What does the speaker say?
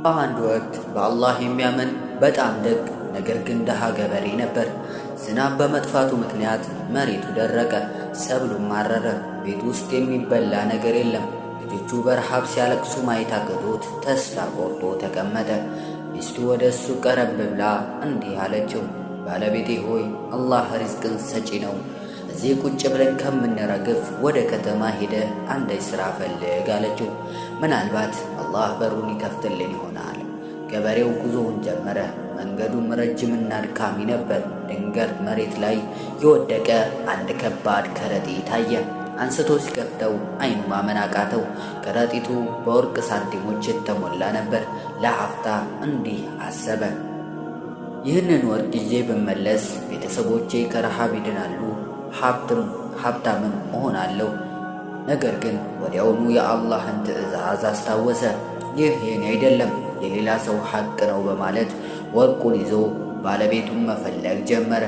በአንድ ወቅት በአላህ የሚያምን በጣም ደግ ነገር ግን ደሃ ገበሬ ነበር። ዝናብ በመጥፋቱ ምክንያት መሬቱ ደረቀ፣ ሰብሉም አረረ። ቤት ውስጥ የሚበላ ነገር የለም። ልጆቹ በረሃብ ሲያለቅሱ ማየት አቅቶት ተስፋ ቆርጦ ተቀመጠ። ሚስቱ ወደ እሱ ቀረብ ብላ እንዲህ አለችው፣ ባለቤቴ ሆይ አላህ ሪዝቅን ሰጪ ነው። እዚህ ቁጭ ብለን ከምንረግፍ ወደ ከተማ ሄደ አንዳች ሥራ ፈልግ አለችው። ምናልባት አላህ በሩን ይከፍትልን ይሆናል። ገበሬው ጉዞውን ጀመረ። መንገዱም ረጅምና አድካሚ ነበር። ድንገት መሬት ላይ የወደቀ አንድ ከባድ ከረጢት አየ። አንስቶ ሲከፍተው ዓይኑ ማመን አቃተው። ከረጢቱ በወርቅ ሳንቲሞች የተሞላ ነበር። ለአፍታ እንዲህ አሰበ፣ ይህንን ወርቅ ይዤ ብመለስ ቤተሰቦቼ ከረሃብ ይድናሉ፣ ሀብታምም እሆናለሁ። ነገር ግን ወዲያውኑ የአላህን ትዕዛዝ አስታወሰ። ይህ የኔ አይደለም የሌላ ሰው ሐቅ ነው በማለት ወርቁን ይዞ ባለቤቱን መፈለግ ጀመረ።